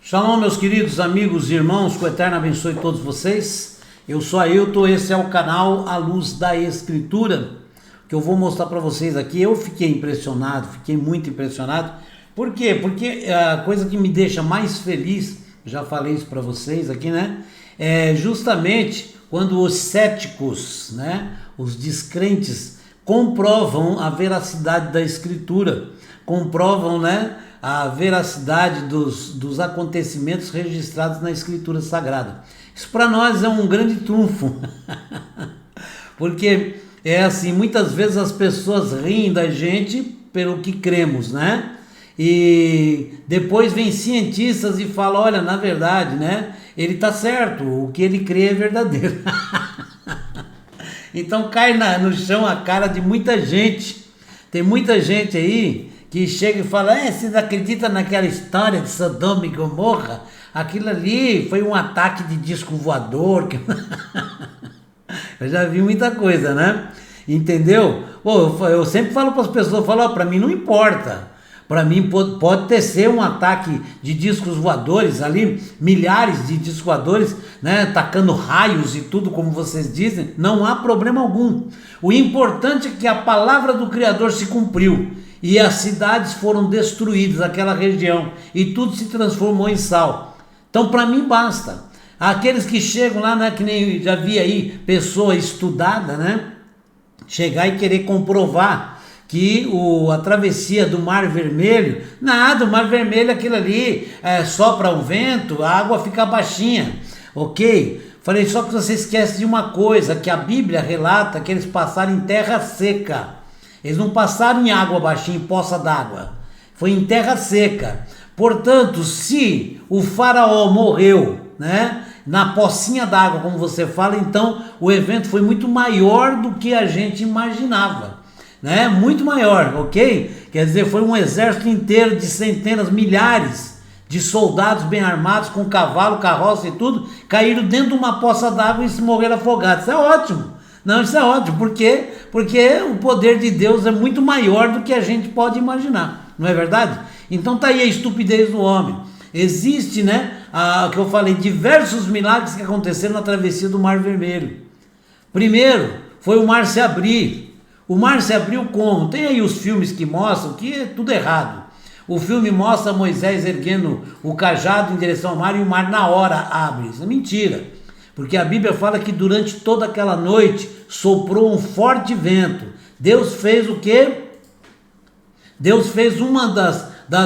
Shalom, meus queridos amigos e irmãos, que o Eterno abençoe todos vocês. Eu sou Ailton, esse é o canal A Luz da Escritura, que eu vou mostrar para vocês aqui. Eu fiquei impressionado, fiquei muito impressionado. Por quê? Porque a coisa que me deixa mais feliz, já falei isso para vocês aqui, né? É justamente quando os céticos, né? Os descrentes comprovam a veracidade da Escritura, comprovam, né? A veracidade dos acontecimentos registrados na Escritura Sagrada. Isso para nós é um grande trunfo, porque é assim, muitas vezes as pessoas riem da gente pelo que cremos, né? E depois vem cientistas e falam, olha, na verdade, né? Ele está certo, o que ele crê é verdadeiro. Então cai no chão a cara de muita gente. Tem muita gente aí que chega e fala, você não acredita naquela história de Sodoma e Gomorra? Aquilo ali foi um ataque de disco voador. Eu já vi muita coisa, né? Entendeu? Pô, eu sempre falo para as pessoas, para mim não importa. Para mim pode ter ser um ataque de discos voadores ali, milhares de discos voadores, né, tacando raios e tudo, como vocês dizem, não há problema algum. O importante é que a palavra do Criador se cumpriu e as cidades foram destruídas, aquela região, e tudo se transformou em sal. Então para mim basta. Aqueles que chegam lá, né, que nem já vi aí, pessoa estudada, né, chegar e querer comprovar que a travessia do Mar Vermelho, nada, o Mar Vermelho aquilo ali, sopra o vento, a água fica baixinha, ok? Falei, só que você esquece de uma coisa, que a Bíblia relata que eles passaram em terra seca, eles não passaram em água baixinha, em poça d'água, foi em terra seca. Portanto, se o faraó morreu, né, na pocinha d'água, como você fala, então o evento foi muito maior do que a gente imaginava. Né? Muito maior, ok? Quer dizer, foi um exército inteiro de centenas, milhares de soldados bem armados, com cavalo, carroça e tudo, caíram dentro de uma poça d'água e se morreram afogados. Isso é ótimo. Não, isso é ótimo. Por quê? Porque o poder de Deus é muito maior do que a gente pode imaginar. Não é verdade? Então tá aí a estupidez do homem. Existe, né, que eu falei, diversos milagres que aconteceram na travessia do Mar Vermelho. Primeiro, foi o mar se abrir. O mar se abriu como? Tem aí os filmes que mostram que é tudo errado. O filme mostra Moisés erguendo o cajado em direção ao mar e o mar na hora abre. Isso é mentira. Porque a Bíblia fala que durante toda aquela noite soprou um forte vento. Deus fez o quê? Deus fez um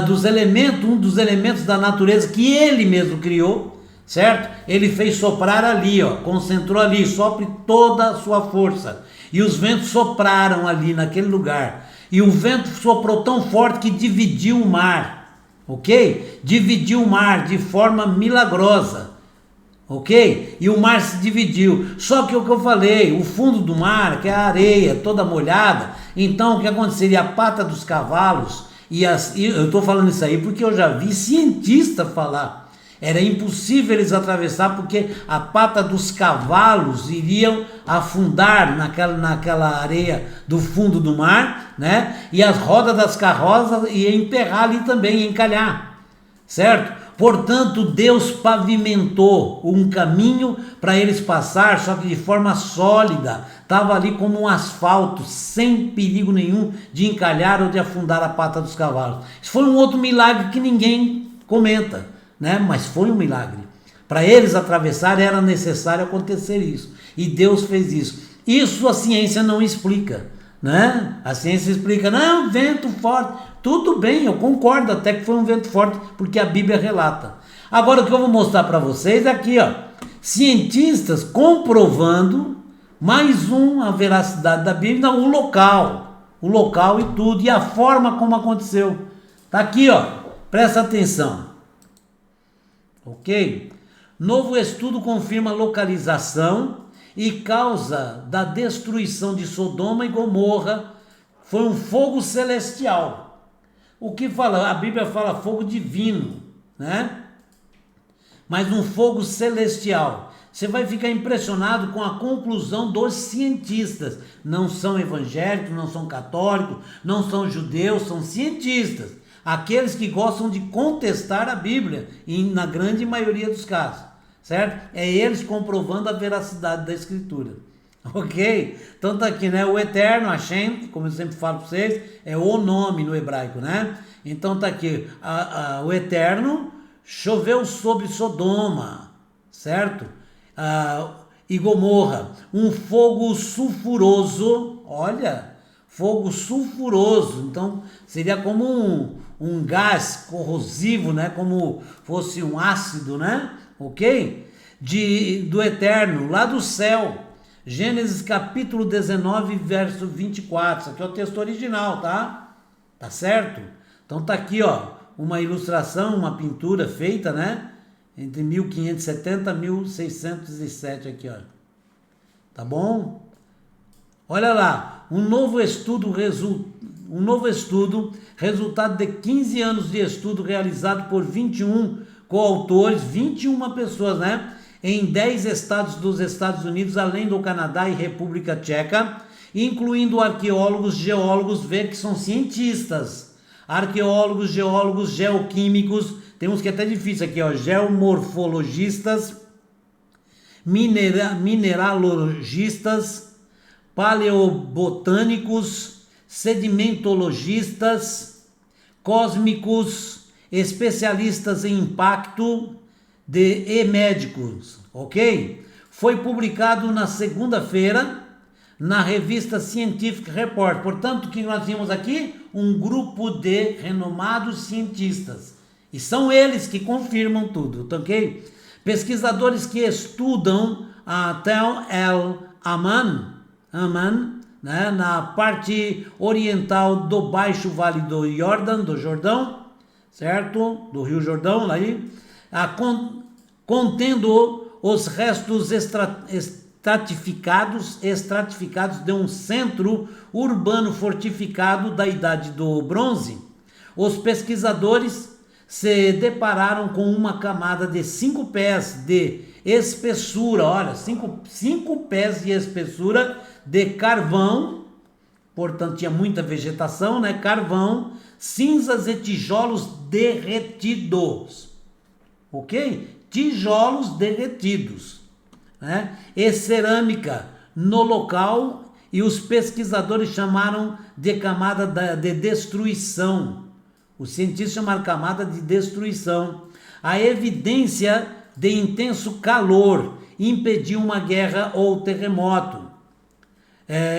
dos elementos da natureza que ele mesmo criou, certo? Ele fez soprar ali, concentrou ali, sopre toda a sua força. E os ventos sopraram ali naquele lugar. E o vento soprou tão forte que dividiu o mar. Ok? Dividiu o mar de forma milagrosa. Ok? E o mar se dividiu. Só que o que eu falei, o fundo do mar, que é a areia toda molhada. Então o que aconteceria? A pata dos cavalos. E eu estou falando isso aí porque eu já vi cientista falar. Era impossível eles atravessar porque a pata dos cavalos iriam afundar naquela areia do fundo do mar, né? E as rodas das carroças iam emperrar ali também, encalhar, certo? Portanto, Deus pavimentou um caminho para eles passar, só que de forma sólida, estava ali como um asfalto, sem perigo nenhum de encalhar ou de afundar a pata dos cavalos. Isso foi um outro milagre que ninguém comenta, né? Mas foi um milagre. Para eles atravessar era necessário acontecer isso. E Deus fez isso. Isso a ciência não explica, né? A ciência explica, não, vento forte. Tudo bem, eu concordo até que foi um vento forte, porque a Bíblia relata. Agora o que eu vou mostrar para vocês é aqui, cientistas comprovando a veracidade da Bíblia, o local e tudo, e a forma como aconteceu. Tá aqui, presta atenção. Ok? Novo estudo confirma localização e causa da destruição de Sodoma e Gomorra foi um fogo celestial. O que fala? A Bíblia fala fogo divino, né? Mas um fogo celestial. Você vai ficar impressionado com a conclusão dos cientistas. Não são evangélicos, não são católicos, não são judeus, são cientistas. Aqueles que gostam de contestar a Bíblia, na grande maioria dos casos, certo? É eles comprovando a veracidade da Escritura. Ok? Então tá aqui, né? O Eterno, Hashem, como eu sempre falo para vocês, é o nome no hebraico, né? Então tá aqui, o Eterno choveu sobre Sodoma, certo? E Gomorra, um fogo sulfuroso, olha, fogo sulfuroso, então seria como um gás corrosivo, né? Como fosse um ácido, né? Ok? Do Eterno, lá do céu. Gênesis capítulo 19, verso 24. Isso aqui é o texto original, tá? Tá certo? Então tá aqui, ó, uma ilustração, uma pintura feita, né? Entre 1570 e 1607 aqui, ó. Tá bom? Olha lá, um novo estudo, resultado de 15 anos de estudo realizado por 21 coautores, 21 pessoas, né? Em 10 estados dos Estados Unidos, além do Canadá e República Tcheca, incluindo arqueólogos, geólogos, vê que são cientistas, arqueólogos, geólogos, geoquímicos, tem uns que é até difícil aqui, ó, geomorfologistas, mineralogistas, paleobotânicos, sedimentologistas, cósmicos, especialistas em impacto e médicos, ok? Foi publicado na segunda-feira na revista Scientific Report. Portanto, que nós temos aqui um grupo de renomados cientistas. E são eles que confirmam tudo, ok? Pesquisadores que estudam a Tel El Aman, né, na parte oriental do Baixo Vale do Jordão, certo? Do Rio Jordão, aí, contendo os restos estratificados de um centro urbano fortificado da Idade do Bronze. Os pesquisadores se depararam com uma camada de 5 pés de espessura, olha, 5 pés de espessura de carvão, portanto tinha muita vegetação, né? Carvão, cinzas e tijolos derretidos, ok? Tijolos derretidos, né? E cerâmica no local, e os pesquisadores chamaram de camada de destruição. Os cientistas chamaram camada de destruição. A evidência de intenso calor impediu uma guerra ou terremoto.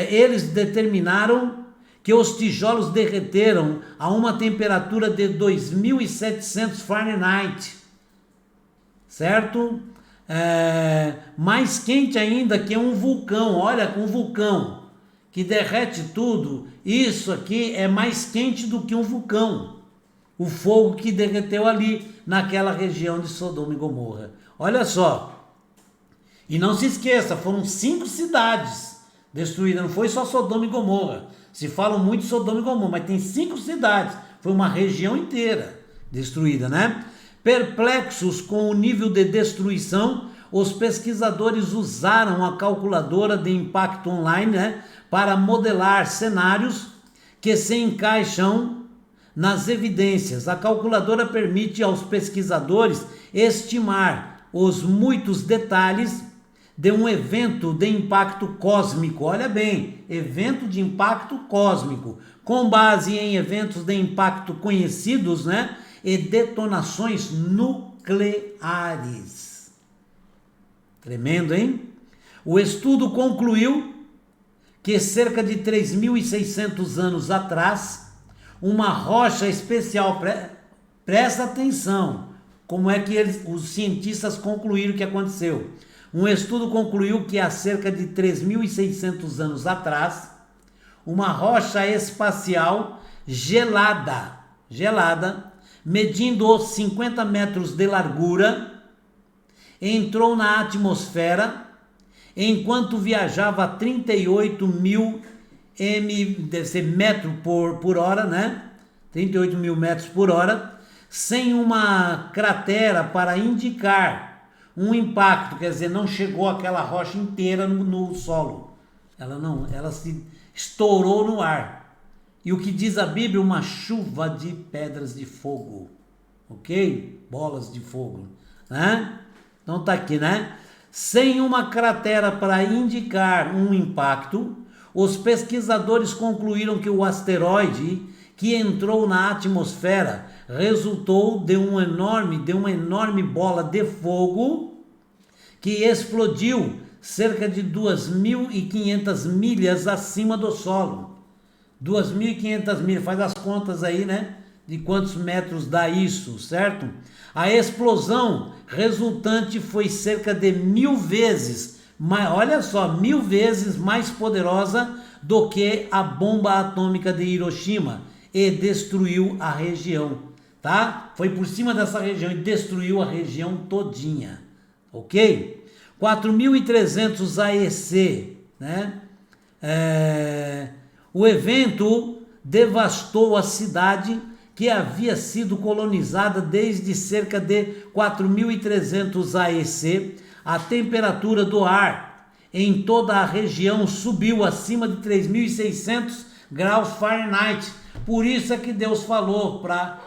Eles determinaram que os tijolos derreteram a uma temperatura de 2.700 Fahrenheit, certo? Mais quente ainda que um vulcão. Olha, um vulcão que derrete tudo, isso aqui é mais quente do que um vulcão. O fogo que derreteu ali, naquela região de Sodoma e Gomorra. Olha só. E não se esqueça, foram 5 cidades destruídas, não foi só Sodoma e Gomorra. Se fala muito de Sodoma e Gomorra, mas tem 5 cidades. Foi uma região inteira destruída, né? Perplexos com o nível de destruição, os pesquisadores usaram a calculadora de impacto online, né, para modelar cenários que se encaixam nas evidências. A calculadora permite aos pesquisadores estimar os muitos detalhes de um evento de impacto cósmico. Olha bem, evento de impacto cósmico, com base em eventos de impacto conhecidos, né, e detonações nucleares. Tremendo, hein? O estudo concluiu que cerca de 3.600 anos atrás, uma rocha especial, presta atenção, como é que os cientistas concluíram que aconteceu. Um estudo concluiu que há cerca de 3.600 anos atrás, uma rocha espacial gelada, medindo 50 metros de largura, entrou na atmosfera enquanto viajava a 38.000 metros por hora, né? 38.000 metros por hora, sem uma cratera para indicar um impacto, quer dizer, não chegou aquela rocha inteira no solo. Ela se estourou no ar. E o que diz a Bíblia? Uma chuva de pedras de fogo. Ok? Bolas de fogo. Né? Então tá aqui, né? Sem uma cratera para indicar um impacto, os pesquisadores concluíram que o asteroide que entrou na atmosfera resultou de uma enorme bola de fogo que explodiu cerca de 2.500 milhas acima do solo. 2.500 milhas, faz as contas aí, né? De quantos metros dá isso, certo? A explosão resultante foi cerca de 1.000 vezes, olha só, 1.000 vezes mais poderosa do que a bomba atômica de Hiroshima e destruiu a região, tá? Foi por cima dessa região e destruiu a região todinha, ok? 4.300 AEC, né? O evento devastou a cidade que havia sido colonizada desde cerca de 4.300 AEC. A temperatura do ar em toda a região subiu acima de 3.600 graus Fahrenheit. Por isso é que Deus falou para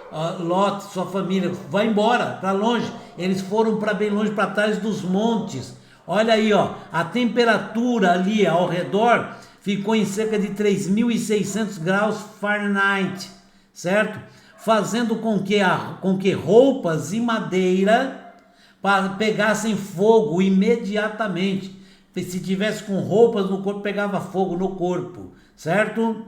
Lot, sua família, vai embora, para longe. Eles foram para bem longe, para trás dos montes. Olha aí, ó, a temperatura ali ao redor ficou em cerca de 3.600 graus Fahrenheit, certo? Fazendo com que roupas e madeira pegassem fogo imediatamente. Se tivesse com roupas no corpo, pegava fogo no corpo, certo?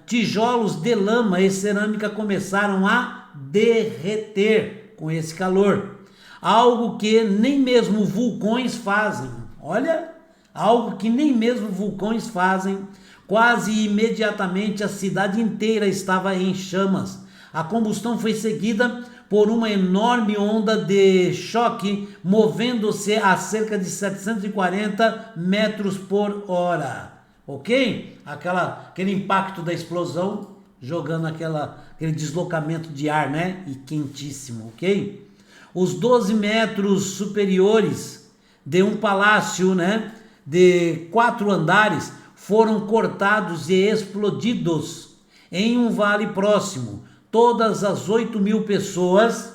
Tijolos de lama e cerâmica começaram a derreter com esse calor. Algo que nem mesmo vulcões fazem. Olha, algo que nem mesmo vulcões fazem. Quase imediatamente a cidade inteira estava em chamas. A combustão foi seguida por uma enorme onda de choque, movendo-se a cerca de 740 metros por hora. Ok? Aquele impacto da explosão, jogando aquele deslocamento de ar, né? E quentíssimo, ok? Os 12 metros superiores de um palácio, né? De 4 andares, foram cortados e explodidos em um vale próximo. Todas as 8.000 pessoas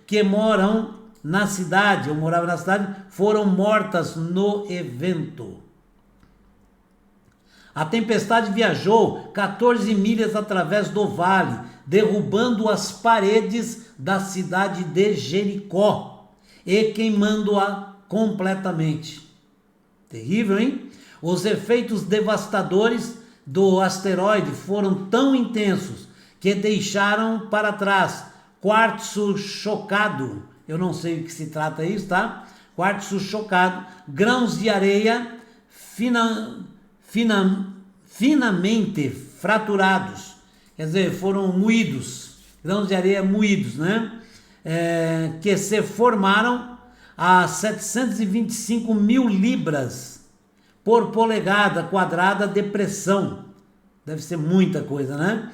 que moram na cidade, ou moravam na cidade, foram mortas no evento. A tempestade viajou 14 milhas através do vale, derrubando as paredes da cidade de Jericó e queimando-a completamente. Terrível, hein? Os efeitos devastadores do asteroide foram tão intensos que deixaram para trás quartzo chocado, eu não sei o que se trata isso, tá? Quartzo chocado, grãos de areia finamente fraturados, quer dizer, foram moídos, grãos de areia moídos, né? Que se formaram a 725 mil libras por polegada quadrada de pressão. Deve ser muita coisa, né?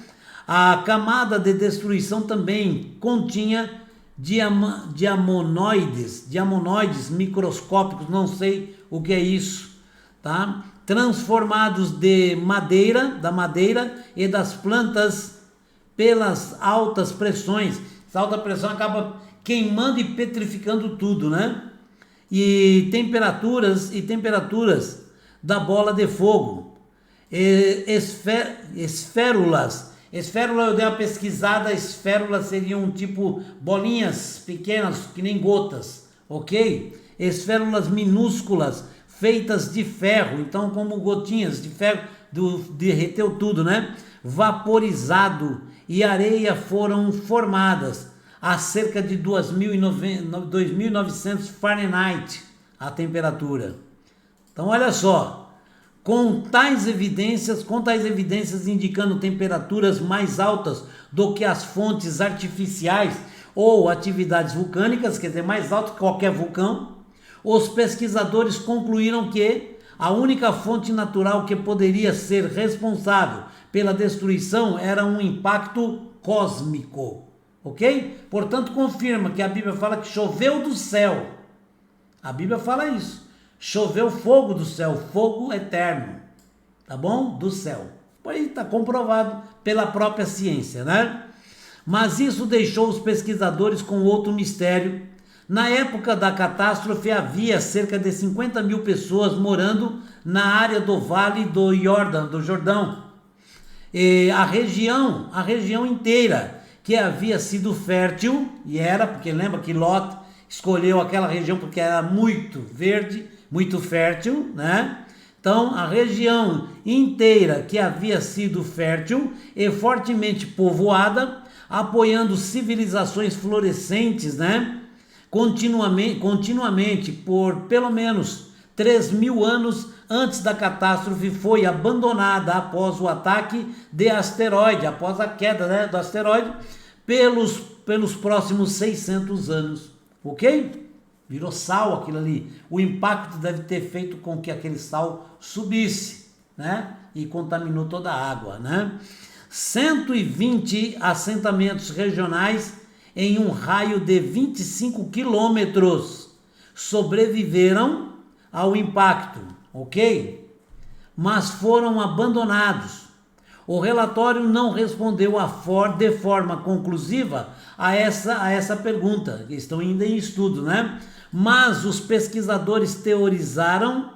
A camada de destruição também continha diamonoides microscópicos, não sei o que é isso, tá? Transformados da madeira e das plantas pelas altas pressões. Essa alta pressão acaba queimando e petrificando tudo, né? E temperaturas da bola de fogo. Esférulas. Esférula, eu dei uma pesquisada, esférulas seriam tipo bolinhas pequenas, que nem gotas, ok? Esférulas minúsculas, feitas de ferro, então como gotinhas de ferro, derreteu tudo, né? Vaporizado e areia foram formadas a cerca de 2.900 Fahrenheit a temperatura. Então olha só, com tais evidências indicando temperaturas mais altas do que as fontes artificiais ou atividades vulcânicas, quer dizer, mais alto que qualquer vulcão, os pesquisadores concluíram que a única fonte natural que poderia ser responsável pela destruição era um impacto cósmico, ok? Portanto, confirma que a Bíblia fala que choveu do céu. A Bíblia fala isso. Choveu fogo do céu, fogo eterno, tá bom? Do céu. Pois está comprovado pela própria ciência, né? Mas isso deixou os pesquisadores com outro mistério. Na época da catástrofe havia cerca de 50 mil pessoas morando na área do Vale do Jordão. E a região inteira que havia sido fértil, e era, porque lembra que Lot escolheu aquela região porque era muito verde, muito fértil, né? Então, a região inteira que havia sido fértil e fortemente povoada, apoiando civilizações florescentes, né? Continuamente por pelo menos 3.000 anos antes da catástrofe, foi abandonada após o ataque de asteroide, após a queda, né, do asteroide, pelos próximos 600 anos, ok? Virou sal aquilo ali. O impacto deve ter feito com que aquele sal subisse, né? E contaminou toda a água, né? 120 assentamentos regionais em um raio de 25 quilômetros sobreviveram ao impacto, ok? Mas foram abandonados. O relatório não respondeu de forma conclusiva a essa pergunta, que estão ainda em estudo, né? Mas os pesquisadores teorizaram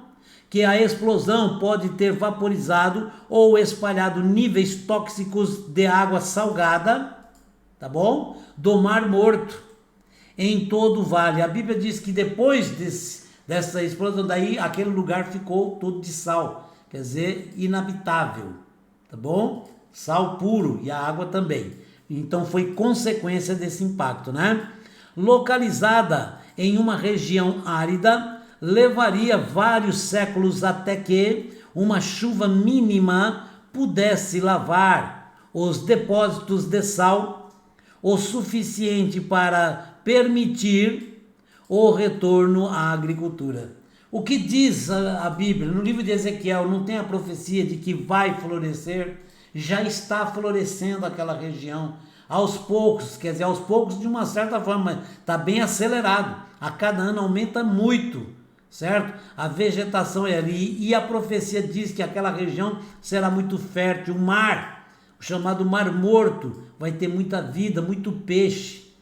que a explosão pode ter vaporizado ou espalhado níveis tóxicos de água salgada, tá bom? Do Mar Morto em todo o vale. A Bíblia diz que depois dessa explosão daí, aquele lugar ficou todo de sal, quer dizer, inabitável, tá bom? Sal puro e a água também. Então foi consequência desse impacto, né? Localizada em uma região árida, levaria vários séculos até que uma chuva mínima pudesse lavar os depósitos de sal o suficiente para permitir o retorno à agricultura. O que diz a Bíblia? No livro de Ezequiel não tem a profecia de que vai florescer? Já está florescendo aquela região. Aos poucos, quer dizer, aos poucos de uma certa forma, está bem acelerado. A cada ano aumenta muito, certo? A vegetação é ali e a profecia diz que aquela região será muito fértil. O mar, o chamado Mar Morto, vai ter muita vida, muito peixe.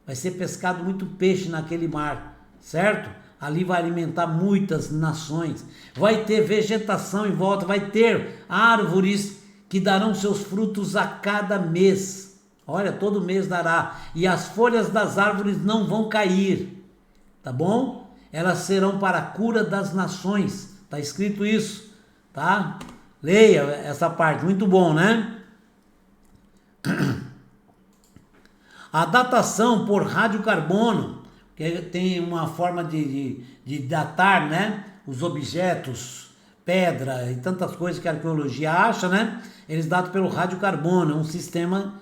Vai ser pescado muito peixe naquele mar, certo? Ali vai alimentar muitas nações. Vai ter vegetação em volta, vai ter árvores que darão seus frutos a cada mês. Olha, todo mês dará. E as folhas das árvores não vão cair, tá bom? Elas serão para a cura das nações. Tá escrito isso, tá? Leia essa parte, muito bom, né? A datação por radiocarbono, que tem uma forma de datar, né? Os objetos, pedra e tantas coisas que a arqueologia acha, né? Eles datam pelo radiocarbono, é um sistema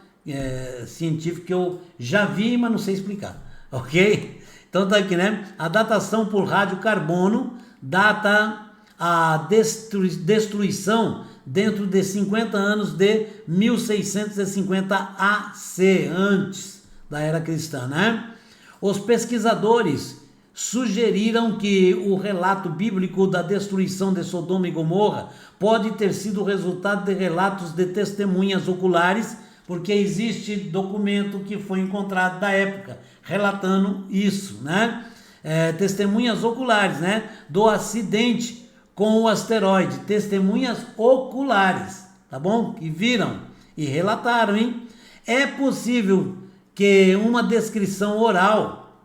científico que eu já vi, mas não sei explicar, ok? Então tá aqui, né? A datação por radiocarbono data a destruição dentro de 50 anos de 1650 AC, antes da era cristã, né? Os pesquisadores sugeriram que o relato bíblico da destruição de Sodoma e Gomorra pode ter sido resultado de relatos de testemunhas oculares, porque existe documento que foi encontrado da época relatando isso, né? Testemunhas oculares, né? Do acidente com o asteroide, testemunhas oculares, tá bom? Que viram e relataram, hein? É possível que uma descrição oral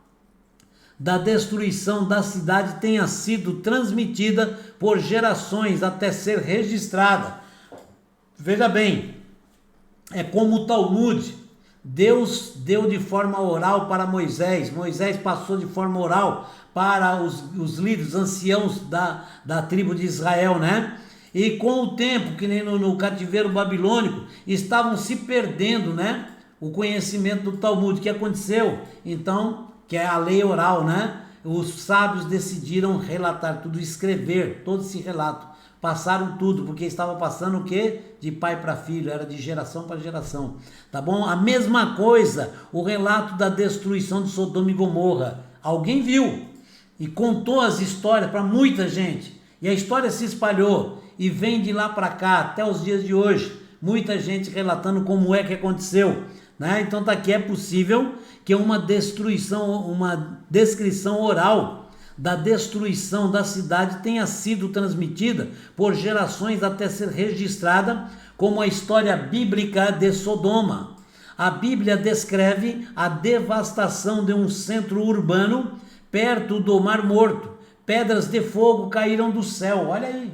da destruição da cidade tenha sido transmitida por gerações até ser registrada. Veja bem, é como o Talmud. Deus deu de forma oral para Moisés. Moisés passou de forma oral para os líderes, anciãos da tribo de Israel, né? E com o tempo, que nem no cativeiro babilônico, estavam se perdendo, né? O conhecimento do Talmud. O que aconteceu? Então, que é a lei oral, né? Os sábios decidiram relatar tudo, escrever todo esse relato. Passaram tudo, porque estava passando o quê? De pai para filho, era de geração para geração, tá bom? A mesma coisa, o relato da destruição de Sodoma e Gomorra. Alguém viu e contou as histórias para muita gente, e a história se espalhou, e vem de lá para cá até os dias de hoje. Muita gente relatando como é que aconteceu, né? Então tá aqui, é possível que uma descrição oral da destruição da cidade tenha sido transmitida por gerações até ser registrada como a história bíblica de Sodoma. A Bíblia descreve a devastação de um centro urbano perto do Mar Morto. Pedras de fogo caíram do céu, olha aí.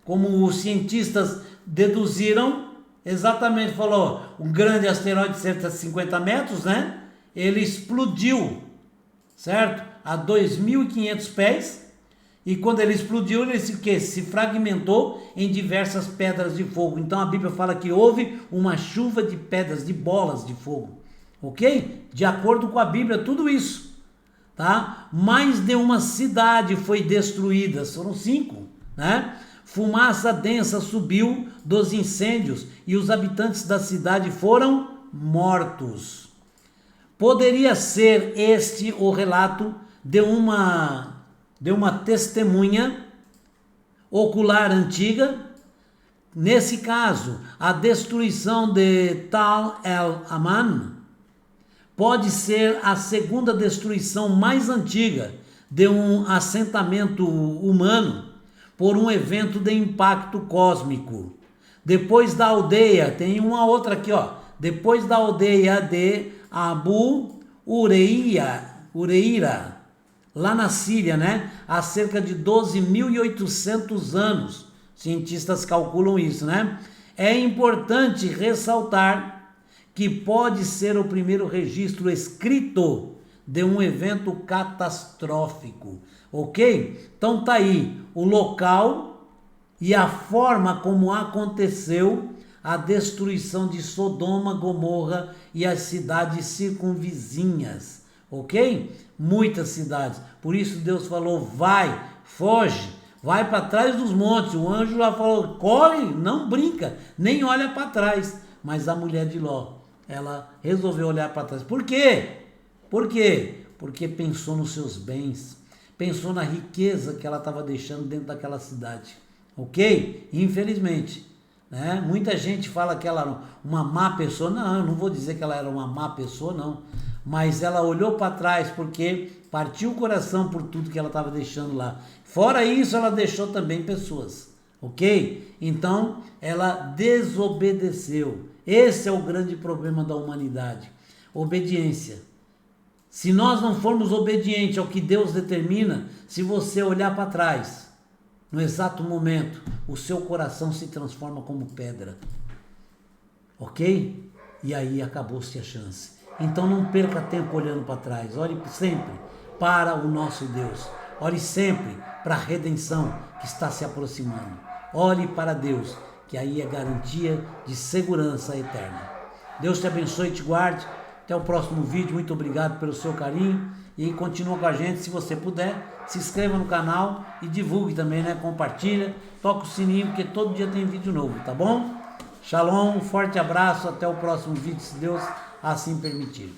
Como os cientistas deduziram, exatamente, falou, um grande asteroide de cerca de 50 metros, né? Ele explodiu, certo? A 2.500 pés, e quando ele explodiu, ele se fragmentou em diversas pedras de fogo. Então a Bíblia fala que houve uma chuva de pedras, de bolas de fogo, ok? De acordo com a Bíblia, tudo isso, tá? Mais de uma cidade foi destruída, foram 5, né? Fumaça densa subiu dos incêndios e os habitantes da cidade foram mortos. Poderia ser este o relato de uma testemunha ocular antiga? Nesse caso, a destruição de Tal el-Aman pode ser a segunda destruição mais antiga de um assentamento humano por um evento de impacto cósmico. Depois da aldeia, tem uma outra aqui, ó. Depois da aldeia de Abu Ureira, lá na Síria, né? Há cerca de 12.800 anos. Cientistas calculam isso, né? É importante ressaltar que pode ser o primeiro registro escrito de um evento catastrófico, ok? Então tá aí o local e a forma como aconteceu a destruição de Sodoma, Gomorra e as cidades circunvizinhas, ok? Muitas cidades. Por isso Deus falou, vai, foge, vai para trás dos montes. O anjo lá falou, corre, não brinca, nem olha para trás. Mas a mulher de Ló, ela resolveu olhar para trás. Por quê? Por quê? Porque pensou nos seus bens, pensou na riqueza que ela estava deixando dentro daquela cidade, ok? Infelizmente, né? Muita gente fala que ela era uma má pessoa. Não, eu não vou dizer que ela era uma má pessoa, não. Mas ela olhou para trás porque partiu o coração por tudo que ela estava deixando lá. Fora isso, ela deixou também pessoas, ok? Então, ela desobedeceu. Esse é o grande problema da humanidade. Obediência. Se nós não formos obedientes ao que Deus determina, se você olhar para trás, no exato momento, o seu coração se transforma como pedra. Ok? E aí acabou-se a chance. Então não perca tempo olhando para trás. Ore sempre para o nosso Deus. Ore sempre para a redenção que está se aproximando. Ore para Deus, que aí é garantia de segurança eterna. Deus te abençoe e te guarde. Até o próximo vídeo. Muito obrigado pelo seu carinho. E continua com a gente, se você puder. Se inscreva no canal e divulgue também, né? Compartilha, toca o sininho, porque todo dia tem vídeo novo, tá bom? Shalom, um forte abraço, até o próximo vídeo, se Deus assim permitir.